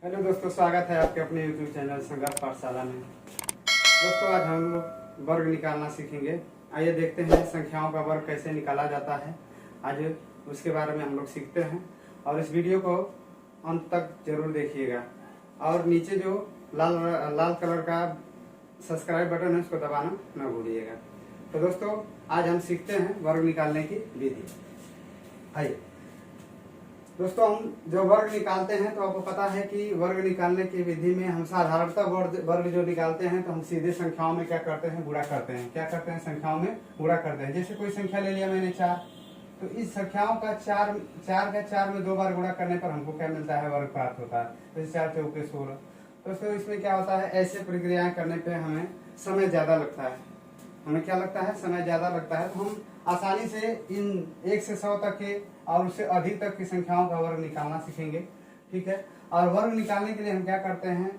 Hello दोस्तों, स्वागत है आपके अपने यूट्यूब चैनल संघर्ष पाठशाला में। दोस्तों, आज हम लोग वर्ग निकालना सीखेंगे। आइए देखते हैं संख्याओं का वर्ग कैसे निकाला जाता है। आज उसके बारे में हम लोग सीखते हैं और इस वीडियो को अंत तक जरूर देखिएगा। और नीचे जो लाल लाल कलर का सब्सक्राइब बटन है उसको दबाना न भूलिएगा। तो दोस्तों, आज हम सीखते हैं वर्ग निकालने की विधि। आइए दोस्तों, हम जो वर्ग निकालते हैं तो आपको पता है कि वर्ग निकालने की विधि में हम साधारणतः वर्ग जो निकालते हैं तो हम सीधे संख्याओं में क्या करते हैं, गुणा करते हैं। क्या करते हैं, संख्याओं में गुणा करते हैं। जैसे कोई संख्या ले लिया मैंने 4, तो इस संख्याओं का 4 में 2 बार गुणा करने पर हमको क्या मिलता है, वर्ग प्राप्त होता है। जैसे 4 चौके 16। दोस्तों, इसमें क्या होता है, ऐसे प्रक्रियाएं करने पर हमें समय ज्यादा लगता है। हमें क्या लगता है, समय ज्यादा लगता है। तो हम आसानी से इन 1 से 100 तक के और उससे अधिक तक की संख्याओं का वर्ग निकालना सीखेंगे। ठीक है। और वर्ग निकालने के लिए हम क्या करते हैं,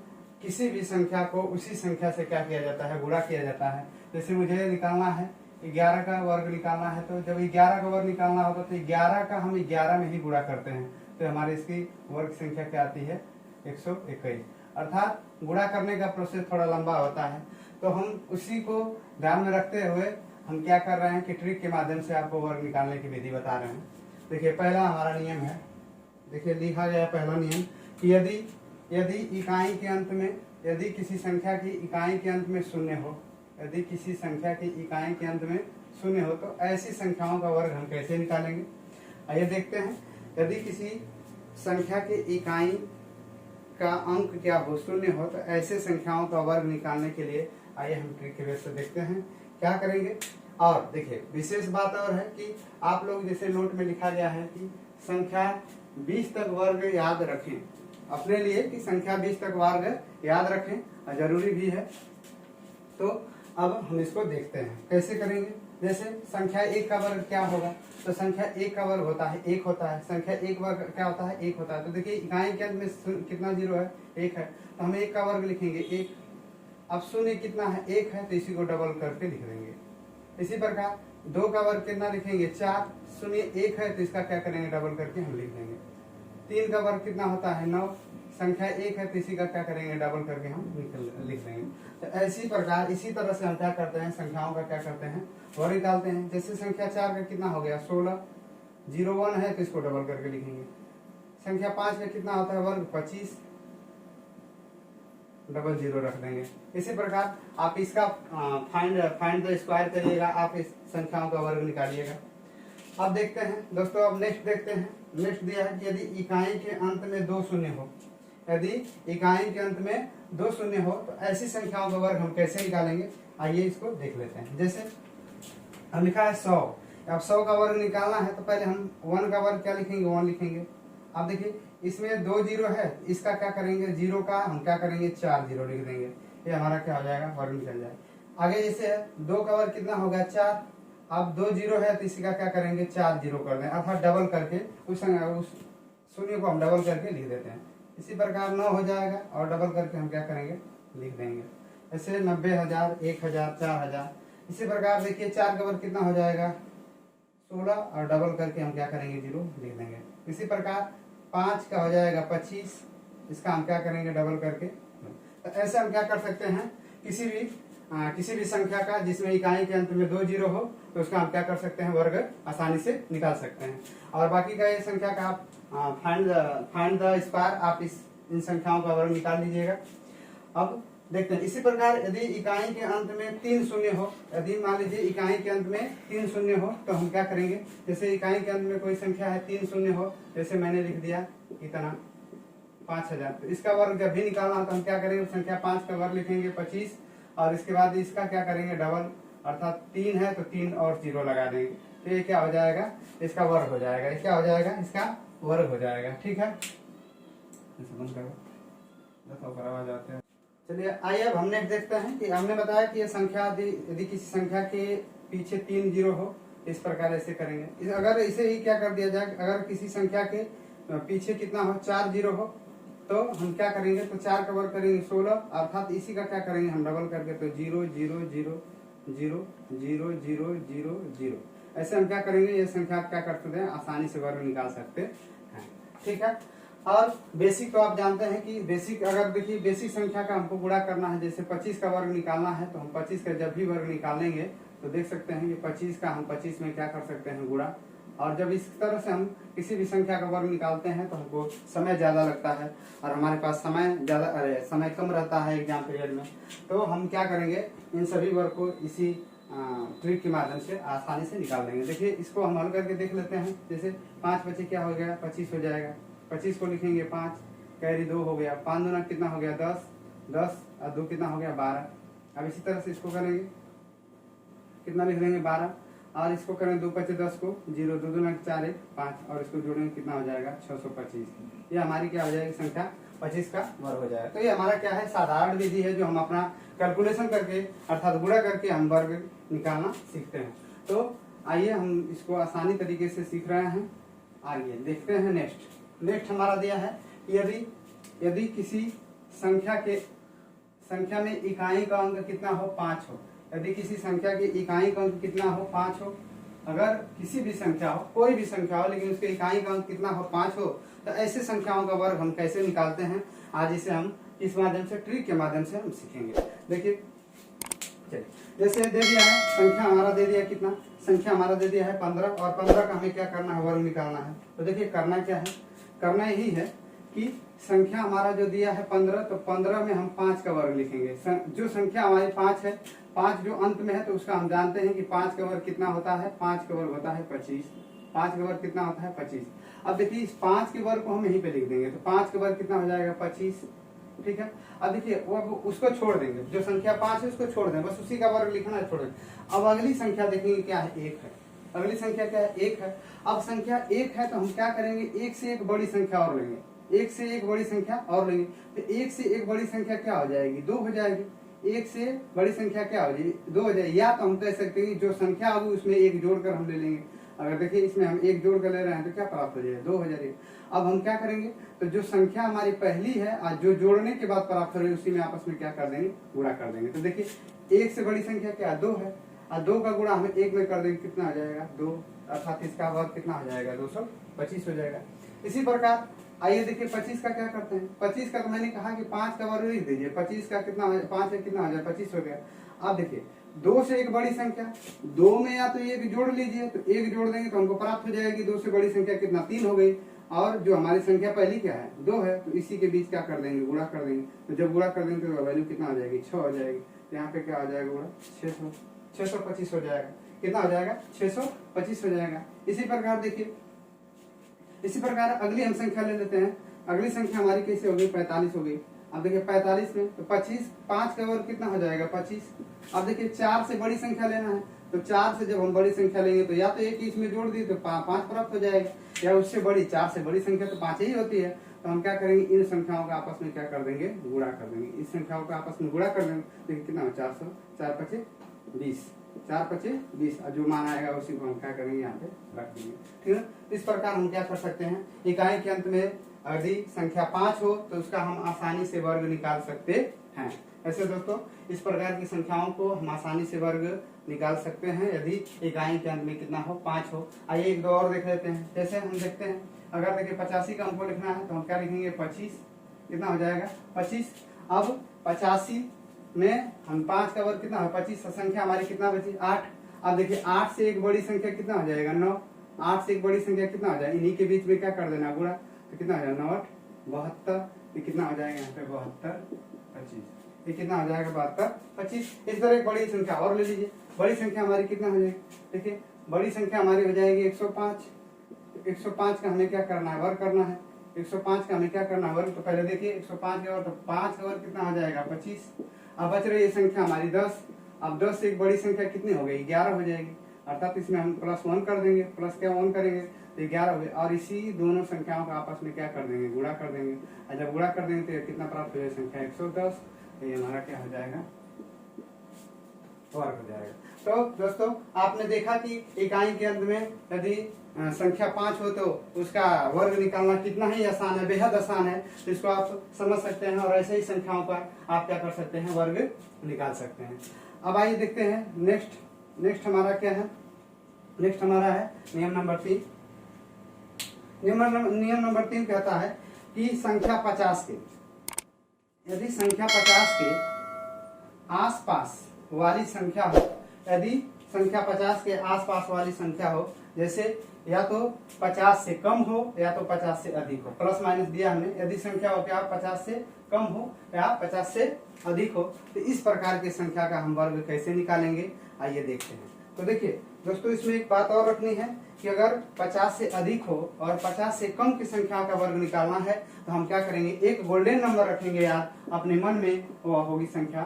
किसी भी संख्या को उसी संख्या से क्या किया जाता है, गुणा किया जाता है। जैसे मुझे निकालना है 11 का वर्ग निकालना है, तो जब 11 का वर्ग निकालना होता है तो 11 का हम 11 में ही गुणा करते हैं। तो हमारी इसकी वर्ग संख्या क्या आती है, 121। अर्थात गुणा करने का प्रोसेस थोड़ा लंबा होता है। तो हम उसी को ध्यान में रखते हुए हम क्या कर रहे हैं कि ट्रिक के माध्यम से आपको वर्ग निकालने की विधि बता रहे हैं। देखिए, पहला हमारा नियम है। देखिए, लिखा गया पहला नियम कि यदि इकाई के अंत में, यदि किसी संख्या की इकाई के अंत में शून्य हो, यदि किसी संख्या की इकाई के अंत में शून्य हो तो ऐसी संख्याओं का वर्ग हम कैसे निकालेंगे। आइए देखते हैं। यदि किसी संख्या की इकाई का अंक क्या हो, शून्य हो, तो ऐसे संख्याओं का वर्ग निकालने के लिए आइए हम ट्रिक के बेस से देखते हैं क्या करेंगे। और देखिए, विशेष बात और है कि आप लोग जैसे नोट में लिखा गया है कि संख्या 20 तक वर्ग याद रखें अपने लिए, कि संख्या 20 तक वर्ग याद रखें और जरूरी भी है। तो अब हम इसको देखते हैं कैसे करेंगे। जैसे संख्या 1 का वर्ग क्या होगा, तो संख्या 1 का वर्ग होता है 1 होता है। संख्या 1 वर्ग क्या होता है, 1 होता है। तो देखिए, इकाई के अंत में कितना जीरो है, 1 है, तो हम 1 का वर्ग लिखेंगे 1। अब शून्य कितना है, 1 है, तो इसी को डबल करके लिख देंगे। इसी प्रकार 2 का वर्ग कितना लिखेंगे, 4। शून्य 1 है, तो इसका क्या करेंगे, डबल करके हम लिख देंगे। 3 का वर्ग कितना होता है, 9। संख्या 1 है, तो इसी का क्या करेंगे, डबल करके हम लिख देंगे। तो ऐसी प्रकार इसी तरह से हम क्या करते हैं, संख्याओं का क्या करते हैं, वर्ग निकालते हैं। जैसे संख्या 4 का कितना हो गया, 16। 01 है, तो इसको डबल करके लिखेंगे। संख्या 5 का कितना होता है वर्ग, 25। डबल जीरो रख देंगे। इसी प्रकार आप इसका फाइंड द स्क्वायर करिएगा, आप इस संख्याओं का वर्ग निकालिएगा। अब देखते हैं दोस्तों, अब नेक्स्ट देखते हैं। नेक्स्ट दिया है कि यदि इकाई के अंत में 2 शून्य हो, यदि इकाई के अंत में 2 शून्य हो तो ऐसी संख्याओं का वर्ग हम कैसे निकालेंगे, आइए इसको देख लेते हैं। जैसे हम लिखा है 100। अब 100 का वर्ग निकालना है तो पहले हम 1 का वर्ग क्या लिखेंगे, 1 लिखेंगे। अब देखिए, इसमें 2 जीरो है, इसका क्या करेंगे, जीरो का हम क्या करेंगे, 4 जीरो लिख देंगे। ये हमारा क्या हो जाएगा, वर्ग निकल जाएगा। आगे जैसे है 2 का वर्ग कितना होगा, 4। अब 2 जीरो है, तो इसी का क्या करेंगे, 4 जीरो कर दें, अर्थात डबल करके उस शून्य को हम डबल करके लिख देते हैं। इसी प्रकार 9 हो जाएगा और डबल करके हम क्या करेंगे, लिख देंगे। ऐसे 90,000, 1,000, 4,000। इसी प्रकार देखिए, 4 का वर्ग कितना हो जाएगा, 16 और डबल करके हम क्या करेंगे, जीरो लिख देंगे। इसी प्रकार 5 का हो जाएगा 25, इसका हम क्या करेंगे, डबल करके। तो ऐसे हम क्या कर सकते हैं, किसी भी संख्या का जिसमें इकाई के अंत में 2 जीरो हो तो उसका हम क्या कर सकते हैं, वर्ग आसानी से निकाल सकते हैं। और बाकी का ये संख्या का आप फाइंड द स्क्वायर, आप इन संख्याओं का वर्ग निकाल लीजिएगा। अब देखते हैं, इसी प्रकार यदि इकाई के अंत में 3 शून्य हो, यदि मान लीजिए इकाई के अंत में 3 शून्य हो तो हम क्या करेंगे, जैसे इकाई के अंत में कोई संख्या है 3 शून्य हो, जैसे मैंने लिख दिया इतना 5000, तो इसका वर्ग जब भी निकालना हो तो हम क्या करेंगे, संख्या 5 का वर्ग लिखेंगे 25 और इसके बाद इसका क्या करेंगे, डबल, अर्थात 3 है तो 3 और जीरो लगा देंगे। तो ये क्या हो जाएगा, इसका वर्ग हो जाएगा। ये क्या हो जाएगा, इसका वर्ग हो जाएगा। ठीक है, आवाज आते हैं। चलिए, आइए अब हमने देखते हैं कि हमने बताया कि ये संख्या यदि किसी संख्या के पीछे 3 जीरो हो, इस प्रकार ऐसे करेंगे। अगर इसे ही क्या कर दिया जाए, अगर किसी संख्या के पीछे कितना हो, 4 जीरो हो, तो हम क्या करेंगे, तो 4 का वर्ग करेंगे 16, अर्थात इसी का क्या करेंगे, हम डबल करके, तो 0 0 0 0 0 0 0 0। ऐसे हम क्या करेंगे, ये संख्या क्या कर सकते हैं, आसानी से वर्ग निकाल सकते हैं। ठीक है। और बेसिक तो आप जानते हैं कि बेसिक, अगर देखिए बेसिक संख्या का हमको गुणा करना है, जैसे 25 का वर्ग निकालना है तो हम 25 का जब भी वर्ग निकालेंगे तो देख सकते हैं कि 25 का हम 25 में क्या कर सकते हैं, गुणा। और जब इस तरह से हम किसी भी संख्या का वर्ग निकालते हैं तो हमको समय ज्यादा लगता है और हमारे पास समय कम रहता है एग्जाम पीरियड में, तो हम क्या करेंगे, इन सभी वर्ग को इसी ट्रिक के माध्यम से आसानी से निकाल देंगे। देखिए इसको हम हल करके देख लेते हैं। जैसे 5 बचे क्या हो गया, 25 हो जाएगा। 25 को लिखेंगे 5, कैरी 2 हो गया, 5 दूना कितना हो गया 10, 10 और 2 कितना हो गया 12। अब इसी तरह से इसको करेंगे, कितना लिख लेंगे 12, और इसको करेंगे 2 5 10 को 0, 2 दूना 4 1 5, और इसको जोड़ेंगे कितना हो जाएगा 625। ये हमारी क्या हो जाएगी संख्या 25 का वर्ग हो जाएगा। तो ये हमारा क्या है, साधारण विधि है जो हम अपना कैलकुलेशन करके अर्थात गुणा करके हम वर्ग निकालना सीखते हैं। तो आइए हम इसको आसानी तरीके से सीख रहे हैं। आइए देखते हैं नेक्स्ट हमारा दिया है, यदि किसी संख्या में इकाई का अंक कितना हो 5 हो। यदि किसी संख्या की इकाई का अंक कितना हो 5 हो, अगर किसी भी संख्या हो, कोई भी संख्या हो, लेकिन उसके इकाई का अंक कितना हो 5 हो, तो ऐसे संख्याओं का वर्ग हम कैसे निकालते हैं, आज इसे हम इस माध्यम से, ट्रिक के माध्यम से हम सीखेंगे। देखिए चलिए, जैसे दे दिया है संख्या हमारा दे दिया कितना, संख्या हमारा दे दिया है 15, और 15 का हमें क्या करना है, वर्ग निकालना है। तो देखिए करना क्या है, करना यही है कि संख्या हमारा जो दिया है 15, तो 15 में हम 5 का वर्ग लिखेंगे। जो संख्या हमारी 5 है, 5 जो अंत में है, तो उसका हम जानते हैं कि 5 का वर्ग कितना होता है, 5 का वर्ग होता है 25। 5 का वर्ग कितना होता है 25। अब देखिए इस 5 के वर्ग को हम यहीं पे लिख देंगे, तो 5 का वर्ग कितना हो जाएगा 25। ठीक है, अब देखिए वो उसको छोड़ देंगे, जो संख्या 5 है उसको छोड़ दें, बस उसी का वर्ग लिखना है, छोड़ दें। अब अगली संख्या देखेंगे क्या है, 1 है। अगली संख्या क्या है, 1 है। अब संख्या 1 है तो हम क्या करेंगे, 1 से एक बड़ी संख्या और लेंगे, 1 से एक बड़ी संख्या और लेंगे। तो 1 से एक बड़ी संख्या क्या हो जाएगी, 2 हो जाएगी। 1 से बड़ी संख्या क्या हो जाएगी, 2 हो जाएगी। या तो हम कह सकते हैं जो संख्या होगी उसमें 1 जोड़कर हम ले लेंगे। अगर देखिए इसमें हम 1 जोड़ कर ले रहे हैं तो क्या प्राप्त हो जाएगा, 2 हो जाएगी। अब हम क्या करेंगे, तो जो संख्या हमारी पहली है और जो जोड़ने के बाद प्राप्त हो रही है उसी में आपस में क्या कर देंगे, गुणा कर देंगे। तो देखिए 1 से बड़ी संख्या क्या, 2 है, और 2 का गुणा हमें 1 में कर देंगे, कितना आ जाएगा 2, अर्थात इसका वर्ग कितना हो जाएगा 225 हो जाएगा। इसी प्रकार आइए देखिए 25 का क्या करते हैं। 25 का तो मैंने कहा कि 5 का वर्ग लिख दीजिए, 25 का कितना 5 है, कितना हो जाए 25 हो गया। अब देखिए 2 से एक बड़ी संख्या, 2 में या तो 1 जोड़ लीजिए, तो 1 जोड़ देंगे तो हमको प्राप्त हो जाएगी 2 से बड़ी संख्या कितना, 3 हो गई। और जो हमारी संख्या पहली क्या है 2 है, तो इसी के बीच क्या कर देंगे, गुणा कर देंगे। तो जब गुणा कर देंगे तो वैल्यू कितना हो जाएगी 6 हो जाएगी। तो यहाँ पे क्या हो जाएगा गुणा 625 हो जाएगा। कितना हो जाएगा 625 हो जाएगा। इसी प्रकार देखिए, इसी प्रकार अगली हम संख्या ले लेते हैं। अगली संख्या हमारी कैसे हो गई, 45 हो गई। अब देखिए 45 में तो 25, 5 का वर्ग कितना हो जाएगा 25। अब देखिए 4 से बड़ी संख्या लेना है, तो 4 से जब हम बड़ी संख्या लेंगे तो या तो एक इसमें जोड़ दी तो 5 प्राप्त हो जाएगा, या उससे बड़ी 4 से बड़ी संख्या तो 5 ही होती है। तो हम क्या करेंगे, इन संख्याओं का आपस में क्या कर देंगे, गुणा कर देंगे। इस संख्याओं का आपस में गुणा कर देंगे, देखिए कितना 400, 4 5 20, 4 5 20, और जो मान आएगा उसी को हम क्या करेंगे यहाँ पे रख देंगे। ठीक है, इस प्रकार हम क्या कर सकते हैं, इकाई के अंत में यदि संख्या 5 हो तो उसका हम आसानी से वर्ग निकाल सकते हैं। ऐसे दोस्तों इस प्रकार की संख्याओं को हम आसानी से वर्ग निकाल सकते हैं यदि इकाई के अंत में कितना हो, 5 हो। आइए एक दो और देख लेते हैं। जैसे हम देखते हैं, अगर देखिए 85 का हमको लिखना है तो हम क्या लिखेंगे 25, कितना हो जाएगा 25। अब 85 में हम 5 का वर्ग कितना है 25, संख्या हमारी कितना बची 8। अब देखिए 8 से एक बड़ी संख्या कितना हो जाएगा 9, 8 से एक बड़ी संख्या कितना हो जाएगा, इन्हीं के बीच में क्या कर देना गुणा, तो कितना हो जाएगा 9 8 72, ये कितना हो जाएगा यहाँ पे 72 25, ये कितना हो जाएगा 72 25। इस तरह एक बड़ी संख्या और ले लीजिए। बड़ी संख्या हमारी कितना हो जाएगी, देखिए बड़ी संख्या हमारी हो जाएगी 105। 105 का हमें क्या करना है, वर्ग करना है। 105 का हमें क्या करना है, वर्ग। तो पहले देखिए 105 का वर्ग, तो 5 का वर्ग कितना हो जाएगा 25। अब बच रही है संख्या हमारी 10। अब 10 से एक बड़ी संख्या कितनी हो गई 11 हो जाएगी, अर्थात इसमें हम +1 कर देंगे, प्लस क्या 1 करेंगे तो 11 हो गए। और इसी दोनों संख्याओं का आपस में क्या कर देंगे, गुणा कर देंगे। और जब गुणा कर देंगे तो कितना प्राप्त हो जाएगा, संख्या 110। तो ये हमारा क्या हो जाएगा, वर्ग हो जाएगा। तो दोस्तों आपने देखा कि इकाई के अंत में यदि संख्या 5 हो तो उसका वर्ग निकालना कितना ही आसान है, बेहद आसान है। तो इसको आप समझ सकते हैं और ऐसे ही संख्याओं पर आप क्या कर सकते हैं, वर्ग निकाल सकते हैं। अब आइए देखते हैं नेक्स्ट हमारा क्या है। नेक्स्ट हमारा है नियम नंबर 3। नियम नंबर 3 कहता है कि संख्या 50 के, यदि संख्या 50 के आसपास वाली संख्या हो, यदि संख्या 50 के आसपास वाली संख्या हो, जैसे या तो 50 से कम हो या तो 50 से अधिक हो, प्लस माइनस दिया हमने, यदि संख्या हो क्या 50 से कम हो या 50 से अधिक हो, तो इस प्रकार की संख्या का हम वर्ग कैसे निकालेंगे, आइए देखते हैं। तो देखिए दोस्तों, इसमें एक बात और रखनी है कि अगर 50 से अधिक हो और 50 से कम की संख्या का वर्ग निकालना है तो हम क्या करेंगे, एक गोल्डन नंबर रखेंगे यार अपने मन में, वो होगी संख्या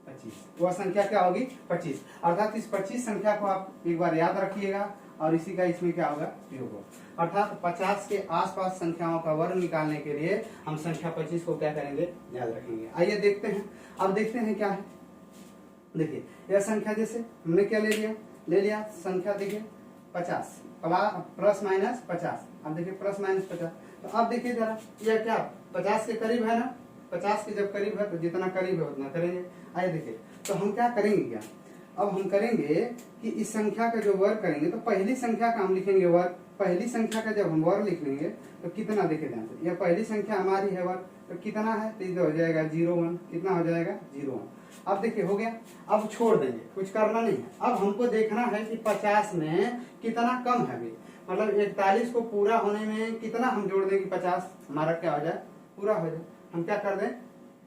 25। वह संख्या क्या होगी 25, अर्थात इस 25 संख्या को आप एक बार याद रखिएगा और इसी का इसमें क्या होगा योग होगा। अर्थात 50 के आसपास संख्याओं का वर्ग निकालने के लिए हम संख्या 25 को क्या करेंगे, याद रखेंगे। आइए देखते हैं। अब देखते हैं क्या है। देखिए यह संख्या, जैसे हमने क्या ले लिया संख्या, देखिए 50 प्लस माइनस 50। अब देखिए प्लस माइनस 50, तो अब देखिए जरा यह क्या 50 के करीब है ना, 50 के जब करीब है तो जितना करीब है उतना करेंगे। आइए देखिए, तो हम क्या करेंगे, क्या अब हम करेंगे कि इस संख्या का जो वर्ग करेंगे तो पहली संख्या का हम लिखेंगे वर्ग। पहली संख्या का जब हम वर्ग लिख लेंगे तो कितना, देखे ध्यान से, यह पहली संख्या हमारी है वर्ग, तो कितना है, तो इधर हो जाएगा 01, कितना हो जाएगा 01। अब देखिए हो गया, अब छोड़ देंगे, कुछ करना नहीं है। अब हमको देखना है कि 50 में कितना कम है, मतलब 41 को पूरा होने में कितना हम जोड़ दें कि 50 हमारा क्या हो जाए, पूरा हो जाए। हम क्या कर दें,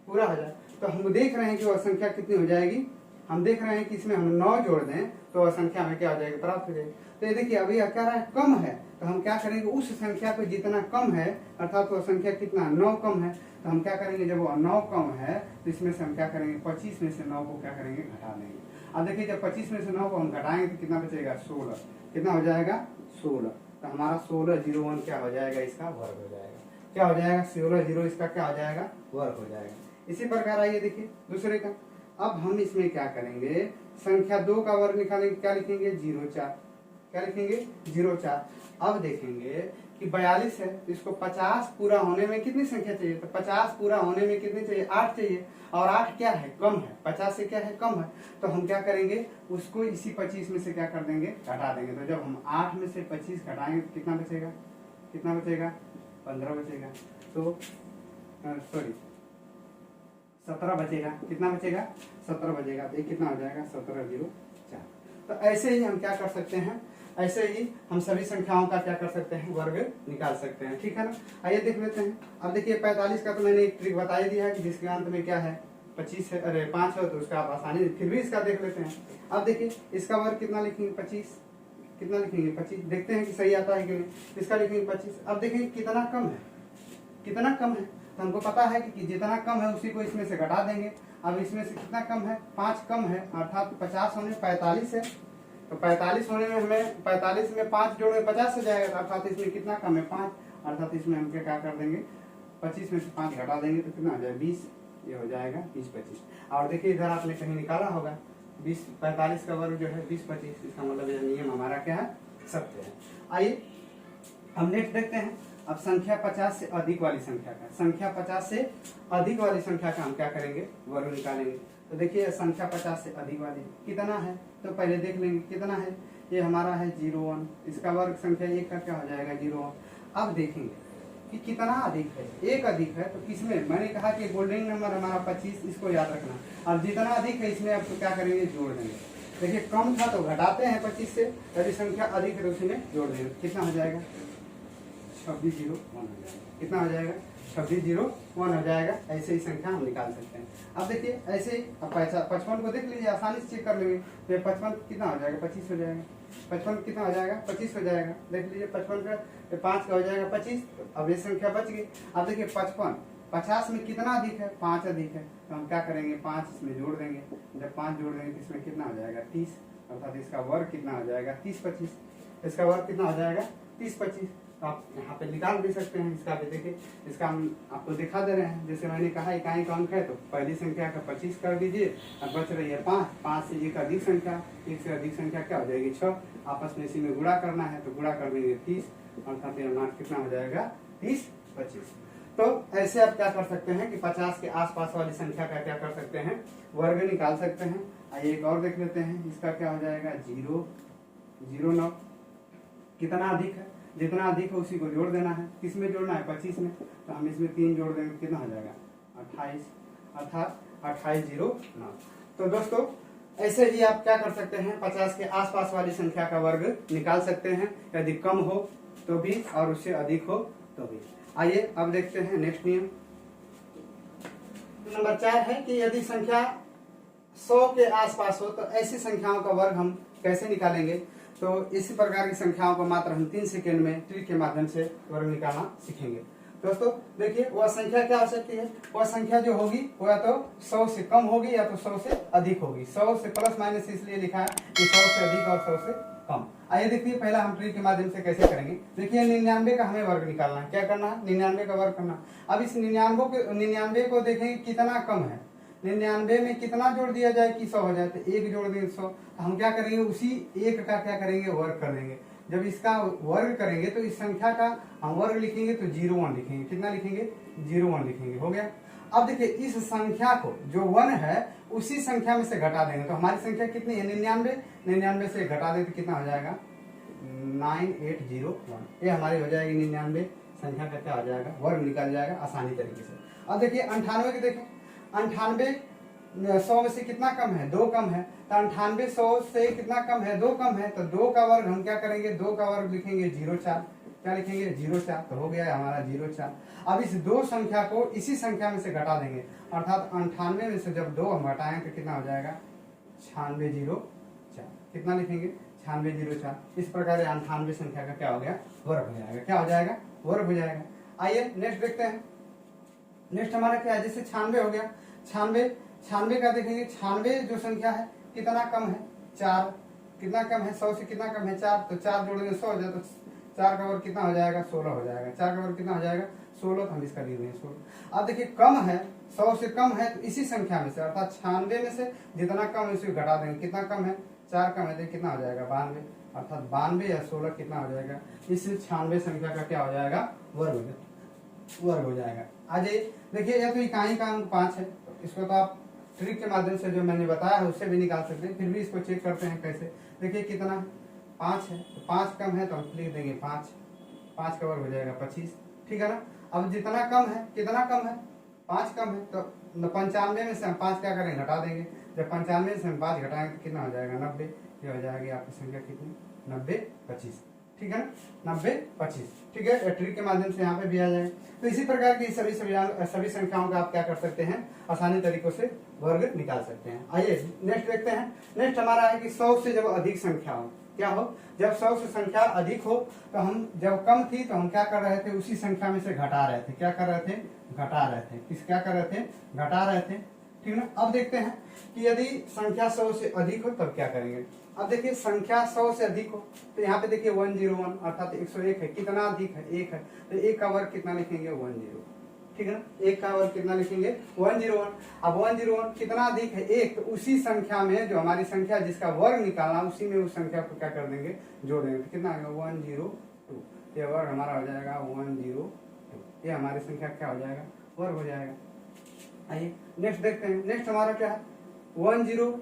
पूरा हो जाए। तो हम देख रहे हैं कि वह संख्या कितनी हो जाएगी, हम देख रहे हैं कि इसमें हम 9 जोड़ दें तो वह संख्या में क्या हो जाएगी, प्राप्त हो जाएगी। तो ये देखिए अभी क्या रहा है, कम है, तो हम क्या करेंगे, उस संख्या को जितना कम है, अर्थात वह संख्या कितना 9 कम है, तो हम क्या करेंगे, जब वो 9 कम है तो इसमें से हम क्या करेंगे, 25 में से 9 को क्या करेंगे, घटा देंगे। अब देखिए जब 25 में से 9 को हम घटाएंगे तो कितना बचेगा, 16। कितना हो जाएगा, 16। तो हमारा 1601 क्या हो जाएगा, इसका वर्ग हो जाएगा। क्या हो जाएगा, 16 इसका क्या हो जाएगा, वर्ग हो जाएगा। इसी प्रकार आइए देखिए दूसरे का। अब हम इसमें क्या करेंगे, संख्या 2 का वर्ग निकालेंगे, क्या लिखेंगे, 04। क्या लिखेंगे, 04। अब देखेंगे कि 42 है, तो इसको 50 पूरा होने में कितनी संख्या चाहिए, तो 50 पूरा होने में कितनी चाहिए, 8 चाहिए, और 8 क्या है, कम है, 50 से क्या है, कम है। तो हम क्या करेंगे, उसको इसी 25 में से क्या कर देंगे, घटा देंगे। तो जब हम 8 में से 25 घटाएंगे तो कितना बचेगा, कितना बचेगा, 15 बचेगा। तो सॉरी 17 बचेगा। कितना बचेगा, 17 बचेगा। तो ये कितना हो जाएगा, 1704। तो ऐसे ही हम क्या कर सकते हैं, ऐसे ही हम सभी संख्याओं का क्या कर सकते हैं, वर्ग निकाल सकते हैं। ठीक है ना, आइए देख लेते हैं। अब देखिए 45 का तो मैंने एक ट्रिक बता ही दिया है कि जिसके अंत में क्या है 25 है, अरे 5 है, तो उसका आप आसानी, फिर भी इसका देख लेते हैं। अब देखिए इसका वर्ग कितना लिखेंगे, 25। कितना लिखेंगे, 25। देखते हैं कि सही आता है कि नहीं। इसका लिखेंगे 25। अब देखेंगे कितना कम है, कितना कम है, तो हमको पता है कि जितना कम है उसी को इसमें से घटा देंगे। अब इसमें से कितना कम है, 5 कम है, अर्थात 50 होने 45 है, तो 45 होने में हमें 45 में 5 जोड़े 50 हो जाएगा, अर्थात इसमें कितना कम है, 5। अर्थात इसमें हम क्या कर देंगे, 25 में से 5 घटा देंगे तो कितना हो जाएगा, 20। ये हो जाएगा 20-25। और देखिए इधर आपने कहीं निकाला होगा 20-45 का वर्ग जो है 20-25, इसका मतलब यह नियम हमारा क्या है, सत्य है। आइए हम नेक्स्ट देखते हैं। अब संख्या 50 से अधिक वाली संख्या का, संख्या 50 से अधिक वाली संख्या का हम क्या करेंगे, वर्ग निकालेंगे। तो देखिए संख्या 50 से अधिक वाली कितना है, तो पहले देख लेंगे कितना है। ये हमारा है 01, इसका वर्ग संख्या 1 का क्या हो जाएगा, 01। अब देखेंगे कि कितना अधिक है, 1 अधिक है, तो किसमें, मैंने कहा कि गोल्डन नंबर हमारा 25, इसको याद रखना। और जितना अधिक है इसमें आपको क्या करेंगे, जोड़ देंगे। देखिए कम था तो घटाते हैं 25 से, यदि संख्या अधिक है तो उसमें जोड़ देंगे। कितना हो जाएगा, 2601 हो जाएगा। कितना हो जाएगा, 2601 हो जाएगा। ऐसे ही संख्या हम निकाल सकते हैं। अब देखिए ऐसे ही, अब 55 को देख लीजिए, आसानी से चेक कर लेंगे। तो 55 कितना हो जाएगा, 25 हो जाएगा। 55 कितना हो जाएगा, 25 हो जाएगा। देख लीजिए 55 का 5 का हो जाएगा 25। अब ये संख्या बच गई। अब देखिए 55 50 में कितना अधिक है, 5 अधिक है, तो हम क्या करेंगे, 5 इसमें जोड़ देंगे। जब 5 जोड़ देंगे तो इसमें कितना हो जाएगा, 30। अर्थात इसका वर्ग कितना हो जाएगा, 30-25। इसका वर्ग कितना हो जाएगा, 30-25। आप यहाँ पे निकाल भी सकते हैं। इसका भी देखिए, इसका हम आपको दिखा दे रहे हैं। जैसे मैंने कहा इकाई का अंक है तो पहली संख्या का 25 कर दीजिए। अब बच रही है 5, 5 से एक अधिक संख्या, एक से अधिक संख्या क्या हो जाएगी, 6। आपस में इसी में गुणा करना है तो गुणा कर देंगे 30, अर्थात यह मान कितना हो जाएगा, 30-25। तो ऐसे आप क्या कर सकते हैं कि 50 के आसपास वाली संख्या का क्या कर सकते हैं, वर्ग निकाल सकते हैं। आइए एक और देख लेते हैं। इसका क्या हो जाएगा, 009। कितना अधिक है, जितना अधिक है उसी को जोड़ देना है। किसमें जोड़ना है? 25 में। तो हम इसमें 3 जोड़ देंगे, कितना हो जाएगा? 28, अर्थात 2809। तो दोस्तों ऐसे ही आप क्या कर सकते हैं, 50 के आसपास वाली संख्या का वर्ग निकाल सकते हैं, यदि कम हो तो भी और उससे अधिक हो तो भी। आइए अब देखते हैं नेक्स्ट नियम। नंबर 4 है कि यदि संख्या 100 के आसपास हो तो ऐसी संख्याओं का वर्ग हम कैसे निकालेंगे। तो इसी प्रकार की संख्याओं को मात्र हम 3 सेकेंड में ट्रिक के माध्यम से वर्ग निकालना सीखेंगे। दोस्तों देखिए, वह संख्या क्या हो सकती है? वह संख्या जो होगी वह या तो 100 से कम होगी या तो 100 से अधिक होगी। 100 से प्लस माइनस इसलिए लिखा है कि 100 से अधिक और 100 से कम। आइए देखिए, पहला हम ट्रिक के माध्यम से कैसे करेंगे। देखिए 99 का हमें वर्ग निकालना है। क्या करना है? 99 का वर्ग करना। अब इस 99 को देखेंगे कितना कम है। 99 में कितना जोड़ दिया जाए कि 100 हो जाए? तो 1 जोड़ देंगे 100। हम क्या करेंगे? उसी 1 का क्या करेंगे? वर्ग कर देंगे। जब इसका वर्ग करेंगे तो इस संख्या का हम वर्ग लिखेंगे तो 01 लिखेंगे। कितना लिखेंगे? 01 लिखेंगे। हो गया। अब देखिए इस संख्या को जो 1 है उसी संख्या में से घटा देंगे। तो हमारी संख्या कितनी है? 99 से घटा दें तो कितना हो जाएगा? 9801। ये हमारी हो जाएगी 99 संख्या का क्या हो जाएगा? वर्ग निकल जाएगा आसानी तरीके से। अब देखिए 98 के देखें, 98 100 में से कितना कम है? 2 कम है। तो 98 100 से कितना कम है? 2 कम है। तो 2 का वर्ग हम क्या करेंगे? 2 का वर्ग लिखेंगे 04। क्या लिखेंगे? 04। तो हो गया हमारा 04। अब इस 2 संख्या को इसी संख्या में से घटा देंगे, अर्थात 98 में से जब 2 हम घटाएं तो कितना हो जाएगा? 9604। कितना लिखेंगे? 9604। इस प्रकार 98 संख्या का क्या हो गया? वर्ग हो जाएगा। क्या हो जाएगा? वर्ग हो जाएगा। आइए नेक्स्ट देखते हैं। नेक्स्ट हमारा क्या है? जैसे 96 हो गया। 96 का देखेंगे। 96 जो संख्या है कितना कम है? 4। कितना कम है? 100 से कितना कम है? 4। तो 4 जोड़ेंगे 100 हो जाए तो 4 का वर्ग कितना हो जाएगा? 16 हो जाएगा। 4 का वर्ग कितना हो जाएगा? 16। तो हम इसका लिख देंगे 16। अब देखिए कम है, 100 से कम है, तो इसी संख्या में से अर्थात 96 में से जितना कम है उसे घटा देंगे। कितना कम है? 4 कम है तो कितना हो जाएगा? 92। अर्थात 92 या 16 कितना हो जाएगा? इस 96 संख्या का क्या हो जाएगा? वर्ग हो जाएगा। आज देखिए या तो इकाई का अंक 5 है, इसको तो आप ट्रिक के माध्यम से जो मैंने बताया है उससे भी निकाल सकते हैं। फिर भी इसको चेक करते हैं कैसे। देखिए कितना 5 है, तो 5 कम है तो हम लिख देंगे 5। 5 का वर्ग हो जाएगा 25। ठीक है ना। अब जितना कम है, कितना कम है? 5 कम है। तो 95 में से हम 5 क्या करेंगे? घटा देंगे। जब 95 से हम 5 घटाएंगे तो कितना हो जाएगा? 90। ये हो जाएगी आपकी संख्या कितनी? 90 25। ठीक है ना। 90 25। ठीक है। ट्रिक के माध्यम से यहाँ पे भी आ जाएगा। तो इसी प्रकार की सभी संख्याओं का आप क्या कर सकते हैं? आसानी तरीकों से वर्ग निकाल सकते हैं। आइए नेक्स्ट देखते हैं। नेक्स्ट हमारा है कि 100 से जब अधिक संख्या हो, क्या हो? जब 100 से संख्या अधिक हो तो हम जब कम थी तो हम क्या कर रहे थे? उसी संख्या में से घटा रहे थे। क्या कर रहे थे? घटा रहे थे। किस क्या कर रहे थे? घटा रहे थे। ठीक है ना। अब देखते हैं कि यदि संख्या 100 से अधिक हो तब क्या करेंगे। अब देखिए संख्या 100 से अधिक हो तो यहाँ पे देखिए 101 अर्थात 101 है। कितना अधिक है? 1 है। तो 1 का वर्ग कितना लिखेंगे? 10। ठीक है ना। 1 का वर्ग कितना लिखेंगे? 101। अब 101 कितना अधिक है? 1। तो उसी संख्या में जो हमारी संख्या जिसका वर्ग निकालना उसी में उस संख्या को क्या कर देंगे? जोड़ देंगे। तो कितना आएगा? 102। ये वर्ग हमारा हो जाएगा 102। ये हमारी संख्या क्या हो जाएगा? वर्ग हो जाएगा। आइए नेक्स्ट देखते हैं। नेक्स्ट हमारा क्या है? 102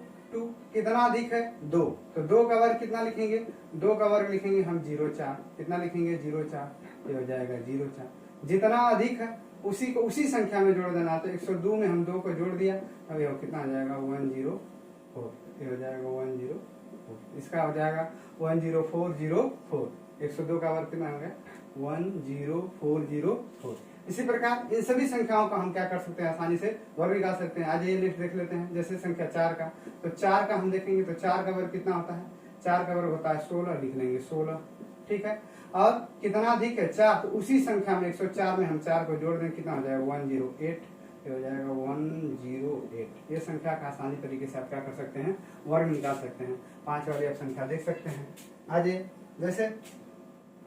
कितना अधिक है? 2। तो 2 का वर्ग कितना लिखेंगे? 2 का वर्ग लिखेंगे हम 04। कितना लिखेंगे? 04। ये हो जाएगा 04। जितना अधिक है उसी को उसी संख्या में जोड़ देना। तो 102 में हम 2 को जोड़ दिया, अब ये कितना आ जाएगा? 104। ये हो जाएगा 104। इसका हो जाएगा 10404। 102 का वर्ग कितना हो गया? 10404। इसी प्रकार इन सभी संख्याओं का हम क्या कर सकते हैं? आसानी से वर्ग निकाल सकते हैं। आज ये लिस्ट देख लेते हैं। जैसे संख्या 4 का, तो 4 का हम देखेंगे तो 4 का वर्ग कितना होता है? 4 का वर्ग होता है 16। लिख लेंगे 16। ठीक है। और कितना अधिक है? 4। तो उसी संख्या में 104 में हम 4 को जोड़ दें, कितना हो जाएगा? 108। ये हो जाएगा 108। ये संख्या का आसानी तरीके से आप क्या कर सकते हैं? वर्ग निकाल सकते हैं। 5 वाली आप संख्या देख सकते हैं। आज जैसे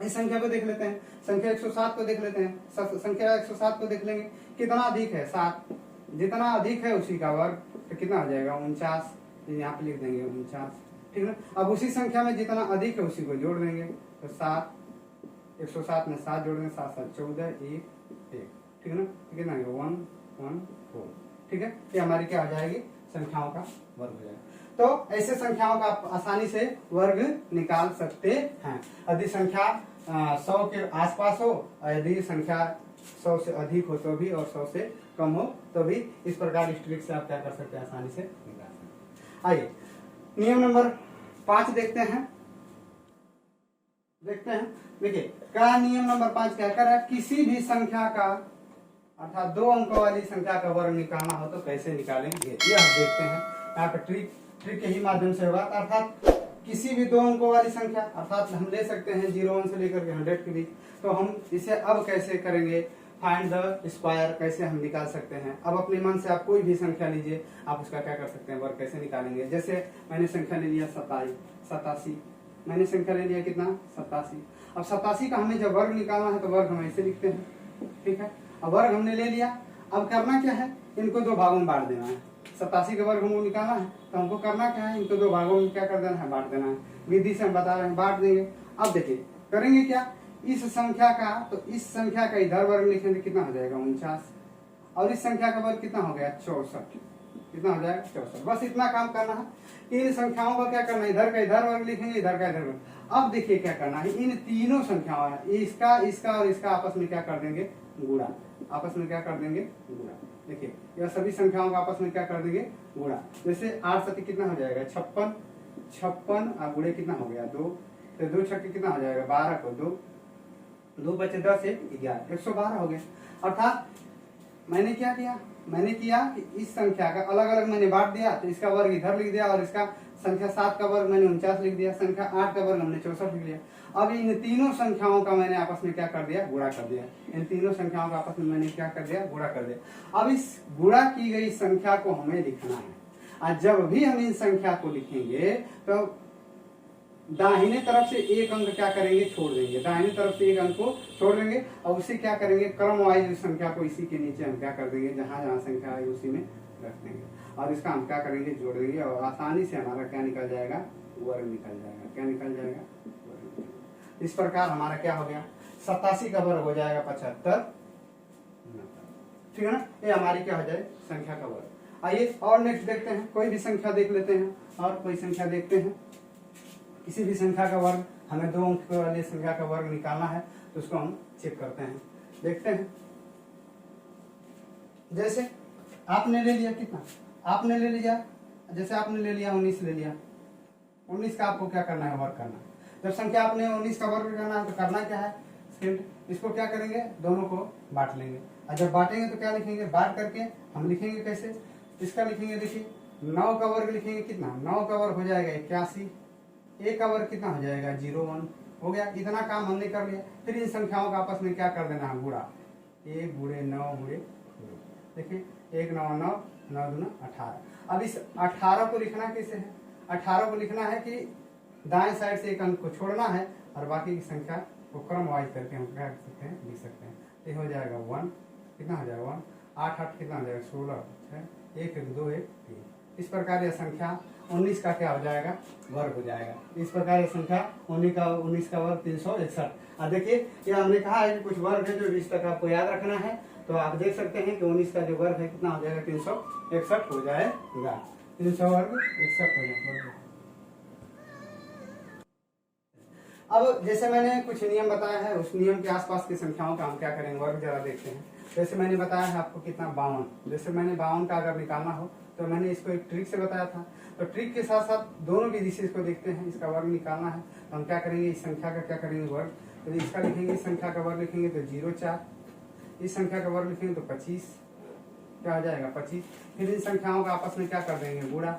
इस संख्या को देख लेते हैं। संख्या 107 को देख लेते हैं। संख्या 107 को देख लेंगे। कितना अधिक है? 7। जितना अधिक है उसी का वर्ग, तो कितना हो जाएगा? 49। यहाँ पे लिख देंगे 49। ठीक है। अब उसी संख्या में जितना अधिक है उसी को जोड़ देंगे। तो 7, 107 में 7 जोड़ देंगे। 7 7 14, 1 1। ठीक है ना। कितना 114। ठीक है। ये हमारी क्या हो जाएगी? संख्याओं का वर्ग हो जाएगा। तो ऐसे संख्याओं का आप आसानी से वर्ग निकाल सकते हैं। यदि संख्या 100 के आसपास हो, और यदि संख्या 100 से अधिक हो तो भी, और 100 से कम हो तो भी। इस प्रकार इस ट्रिक से आप क्या कर सकते हैं, आसानी से निकाल सकते हैं। आइए नियम नंबर 5 देखते हैं। देखिए क्या नियम नंबर 5 क्या कर रहा है, किसी भी संख्या का अर्थात 2 अंकों वाली संख्या का वर्ग निकालना हो तो कैसे निकालेंगे, ये हम देखते हैं। यहाँ पर ट्रिक के ही माध्यम से होगा। अर्थात किसी भी 2 अंकों वाली संख्या, अर्थात हम ले सकते हैं 01 से लेकर के 100 के बीच, तो हम इसे अब कैसे करेंगे, फाइंड द स्क्वायर कैसे हम निकाल सकते हैं। अब अपने मन से आप कोई भी संख्या लीजिए, आप उसका क्या कर सकते हैं, वर्ग कैसे निकालेंगे। जैसे मैंने संख्या ले लिया 87, मैंने संख्या ले लिया कितना, 87। अब 87 का हमें जब वर्ग निकालना है तो वर्ग हम ऐसे लिखते हैं, ठीक है। अब वर्ग हमने ले लिया, अब करना क्या है, इनको 2 भागों में बांट देना है। 87 का वर्ग हमको निकालना है तो हमको करना क्या है, इनको 2 भागों में क्या कर देना है, बांट देना है। विधि से हम बता रहे हैं, बांट देंगे। अब देखिए करेंगे क्या, इस संख्या का, तो इस संख्या का इधर वर्ग लिखेंगे कितना हो जाएगा 49, और इस संख्या का वर्ग कितना हो गया 64, कितना हो जाएगा 64। बस इतना काम करना है। इन संख्याओं का क्या करना है, इधर का इधर वर्ग लिखेंगे, इधर का इधर वर्ग। अब देखिए क्या करना है, इन तीनों संख्याओं इसका, इसका और इसका आपस में क्या कर देंगे, गुणा। आपस में क्या कर देंगे, गुणा। देखिए यह सभी संख्याओं का आपस में क्या कर देंगे, गुणा। जैसे 8 सती कितना हो जाएगा 56, 56 और गुणे कितना हो गया 2, तो 2 छक्के कितना हो जाएगा 12 को 2 बचे 10 1 11, 112 हो गया। अर्थात मैंने क्या किया, मैंने किया कि इस संख्या का अलग अलग मैंने बांट दिया, तो इसका वर्ग इधर लिख दिया, और इसका संख्या 7 का वर्ग मैंने 49 लिख दिया, संख्या 8 का वर्ग हमने 64 लिख लिया। अब इन तीनों संख्याओं का मैंने आपस में क्या कर दिया, गुणा कर दिया। इन तीनों संख्याओं का आपस में मैंने क्या कर दिया, गुणा कर दिया। अब इस गुणा की गई संख्या को हमें लिखना है। आज जब भी हम इन संख्या को लिखेंगे तो दाहिने तरफ से एक अंक क्या करेंगे, छोड़ देंगे। दाहिने तरफ से एक अंक को छोड़ देंगे और उसे क्या करेंगे, क्रम वाइज संख्या को इसी के नीचे हम क्या कर देंगे, जहां जहां संख्या है उसी में रख देंगे, और इसका हम क्या करेंगे, जोड़ देंगे, और आसानी से हमारा क्या निकल जाएगा, वर्ग निकल जाएगा। क्या निकल जाएगा, वर्ग। इस प्रकार हमारा क्या हो गया, 87 का वर्ग हो जाएगा 75, ठीक है ना। ये हमारी क्या हो जाए, संख्या का वर्ग। आइए और नेक्स्ट देखते हैं, कोई भी संख्या देख लेते हैं, और कोई संख्या देखते हैं। किसी भी संख्या का वर्ग, हमें 2 अंक वाली संख्या का वर्ग निकालना है, तो उसको हम चेक करते हैं, देखते हैं। जैसे आपने ले लिया कितना, आपने ले लिया, जैसे आपने ले लिया 19 ले लिया, 19 का आपको क्या करना है, वर्ग करना है। जब संख्या आपने 19 का वर्ग करना है तो करना क्या है, इसको क्या करेंगे, दोनों को बांट लेंगे, और जब बांटेंगे तो क्या लिखेंगे, बांट करके हम लिखेंगे कैसे, इसका लिखेंगे, देखिए 9 का वर्ग लिखेंगे कितना, 9 का वर्ग हो जाएगा 81, 1 का वर्ग कितना हो जाएगा 01, हो गया। इतना काम हमने कर लिया। फिर इन संख्याओं का आपस में क्या कर देना है, गुणा। 1 गुणे 9 गुणे 2, देखिए 1 9 9 9 2 18। अब इस 18 को लिखना कैसे है, 18 को लिखना है कि दाएं साइड से एक अंक को छोड़ना है, और बाकी की संख्या को क्रम वाइज करके हम क्या कर सकते हैं, लिख सकते हैं। ये हो जाएगा 1, कितना हो जाएगा 1, 8 8 कितना हो जाएगा 16, 1 1 2 1 3। इस प्रकार यह संख्या 19 का क्या हो जाएगा, वर्ग हो जाएगा। इस प्रकार यह संख्या 19 का वर्ग 361। अब देखिए ये हमने कहा है कि कुछ वर्ग है जो इस तक आपको याद रखना है, तो आप देख सकते हैं कि 19 का जो वर्ग है कितना हो जाएगा, 361 हो जाएगा। 300 वर्ग 61 हो जाएगा। अब जैसे मैंने कुछ नियम बताया है, उस नियम के आसपास की संख्याओं का हम क्या करेंगे, वर्ग जरा देखते हैं। जैसे मैंने बताया है आपको कितना 52, जैसे मैंने 52 का अगर निकालना हो तो मैंने इसको एक ट्रिक से बताया था, तो ट्रिक के साथ साथ दोनों विधि से इसको देखते हैं। इसका वर्ग निकालना है तो हम क्या करेंगे, इस संख्या का क्या करेंगे, वर्ग। तो इसका लिखेंगे, इस संख्या का वर्ग लिखेंगे तो 04, इस संख्या का वर्ग लिखेंगे तो 25, क्या हो जाएगा 25। फिर इन संख्याओं का आपस में क्या कर देंगे, गुणा।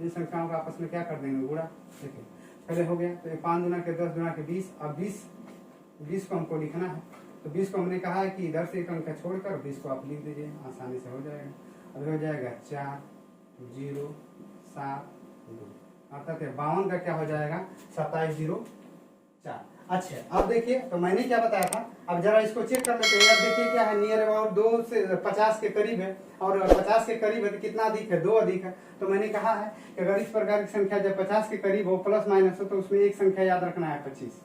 इन संख्याओं का आपस में क्या कर देंगे, गुणा। देखिए पहले हो गया, तो 5 गुना के 10 गुना के 20। अब 20 को हमको लिखना है, तो 20 को हमने कहा है कि इधर से एक अंक छोड़कर 20 को आप लिख दीजिए, आसानी से हो जाएगा। अब हो जाएगा 4 0 7 2, अर्थात 52 का क्या हो जाएगा 2704। अच्छा अब देखिए, तो मैंने क्या बताया था, अब जरा इसको चेक कर लेते हैं। अब देखिए क्या है, नियर अबाउट 2 से 50 के करीब है, और 50 के करीब है तो कितना अधिक है, 2 अधिक है। तो मैंने कहा है कि अगर इस प्रकार की संख्या जब 50 के करीब हो, प्लस माइनस हो, तो उसमें एक संख्या याद रखना है 25।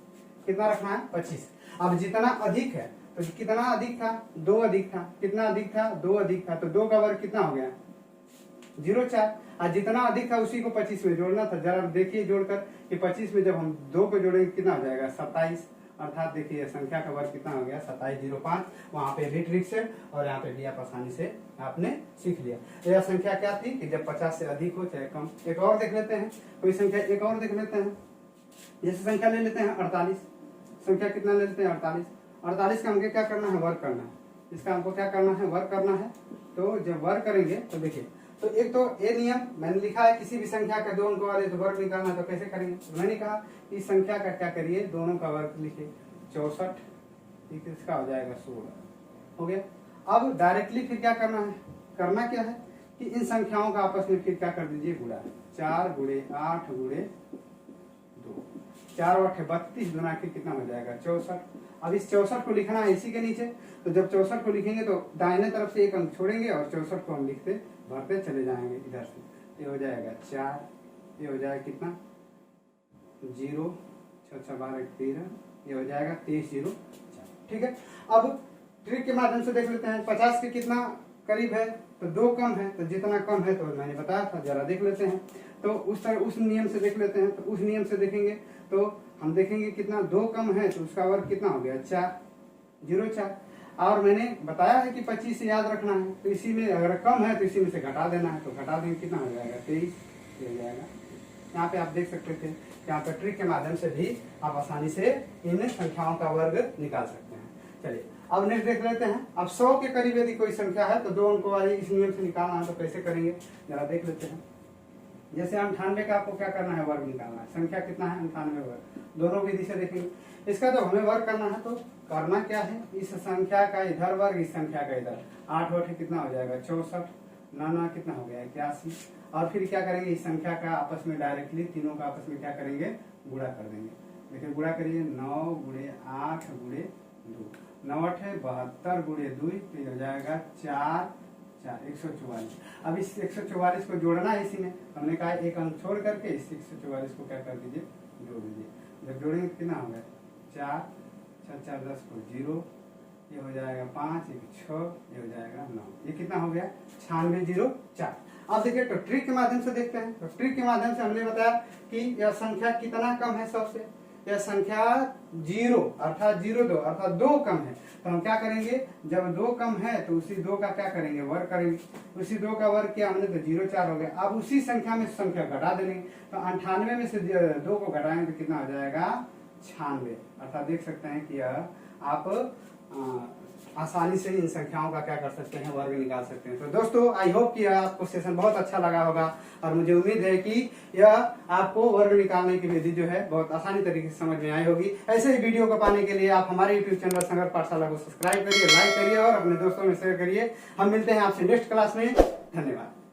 कितना रखना है, 25। अब जितना अधिक है, तो कितना अधिक था, 2 अधिक था। कितना अधिक था, 2 अधिक था। तो 2 का वर्ग कितना हो गया 04। और जितना अधिक था उसी को 25 में जोड़ना था। जरा देखिए जोड़कर कि 25 में जब हम 2 को जोड़ेंगे कितना हो जाएगा 27, अर्थात देखिए संख्या का वर्ग कितना हो गया 2705। वहां पे भी ट्रिक से और यहाँ पे भी आप आसानी से आपने सीख लिया। यह संख्या क्या थी कि जब 50 से अधिक हो चाहे कम। एक और देख लेते हैं, कोई संख्या एक और देख लेते हैं। जैसे संख्या ले लेते हैं 48। संख्या कितना ले लेते हैं 48। 48 का हमको क्या करना है, वर्ग करना है। इसका हमको क्या करना है, वर्ग करना है। तो जब वर्ग करेंगे तो देखिए, तो एक तो ये नियम मैंने लिखा है, किसी भी संख्या का 2 अंक वाले तो वर्ग निकालना है। तो कैसे करेंगे, तो मैंने कहा इस संख्या का क्या करिए, दोनों का वर्ग लिखिए 64, इसका हो जाएगा 16 हो गया। अब डायरेक्टली फिर क्या करना है, करना क्या है कि इन संख्याओं का आपस में फिर क्या कर दीजिए, गुणा। 4 गुणे 8 गुणे 2, 4 और 8 32 गुना के कितना हो जाएगा 64। अब इस 64 को लिखना है इसी के नीचे। तो जब 64 को लिखेंगे तो दाहिने तरफ से एक अंक छोड़ेंगे और 64 को हम लिखते भरते चले जाएंगे इधर से। ये हो जाएगा 4, ये हो जाएगा कितना 0, 6 6 12 13, ये हो जाएगा 23 0 4। ठीक है, अब ट्रिक के माध्यम से देख लेते हैं 50 के कितना करीब है, तो 2 कम है। तो जितना कम है तो मैंने बताया था, जरा देख लेते हैं। तो उस नियम से देख लेते हैं। तो उस नियम से देखेंगे तो हम देखेंगे कितना 2 कम है तो उसका वर्ग कितना हो गया 4, 0 4। और मैंने बताया है कि 25 से याद रखना है, तो इसी में अगर कम है तो इसी में से घटा देना है। तो घटा देंगे कितना हो जाएगा 23 हो जाएगा। यहाँ पे आप देख सकते थे, यहाँ पे ट्रिक के माध्यम से भी आप आसानी से इन संख्याओं का वर्ग निकाल सकते हैं। चलिए अब नेक्स्ट देख लेते हैं। अब 100 के करीब यदि कोई संख्या है तो 2 अंकों वाली इस नियम से निकालना है। तो कैसे करेंगे जरा देख लेते हैं। जैसे 98 का आपको क्या करना है, वर्ग निकालना है। संख्या कितना है 98 वर्ग, दोनों विधि से देखेंगे। इसका तो हमें वर्ग करना है, तो करना क्या है, इस संख्या का इधर वर्ग इस संख्या का इधर। 8 8 कितना हो जाएगा 64, 9 कितना हो गया 81। और फिर क्या करेंगे, इस संख्या का आपस में डायरेक्टली तीनों का आपस में क्या करेंगे, गुणा कर देंगे। देखिए गुणा करिए, 9 गुणे 8 गुणे 2, 9 8 72 गुणे 2 तो ये हो जाएगा 4 4 144। अब इस 144 को जोड़ना है इसी में। हमने कहा एक अंक छोड़ करके इस 144 को क्या कर दीजिए, जोड़ दीजिए। जब जोड़ेंगे कितना होगा 4 6 4 10 को 0, ये हो जाएगा 5 1 6, ये हो जाएगा 9। ये कितना हो गया 96 0 4। अब देखिए तो ट्रिक के माध्यम से देखते हैं। तो ट्रिक के माध्यम से हमने बताया कि यह संख्या कितना कम है सबसे, यह संख्या 0 अर्थात 0 2 अर्थात 2 कम है। तो हम क्या करेंगे, जब 2 कम है तो उसी 2 का क्या करेंगे, वर्ग करेंगे। उसी 2 का वर्ग किया हमने तो 0 4 हो गया। अब उसी संख्या में संख्या घटा देंगे। तो 98 में से 2 को घटाएंगे तो कितना हो जाएगा 96। अर्थात देख सकते हैं कि आप आसानी से इन संख्याओं का क्या कर सकते हैं, वर्ग निकाल सकते हैं। तो दोस्तों आई होप कि आपको सेशन बहुत अच्छा लगा होगा और मुझे उम्मीद है कि यह आपको वर्ग निकालने की विधि जो है बहुत आसानी तरीके से समझ में आई होगी। ऐसे ही वीडियो को पाने के लिए आप हमारे यूट्यूब चैनल संघर्ष पाठशाला को सब्सक्राइब करिए, लाइक करिए और अपने दोस्तों में शेयर करिए। हम मिलते हैं आपसे नेक्स्ट क्लास में। धन्यवाद।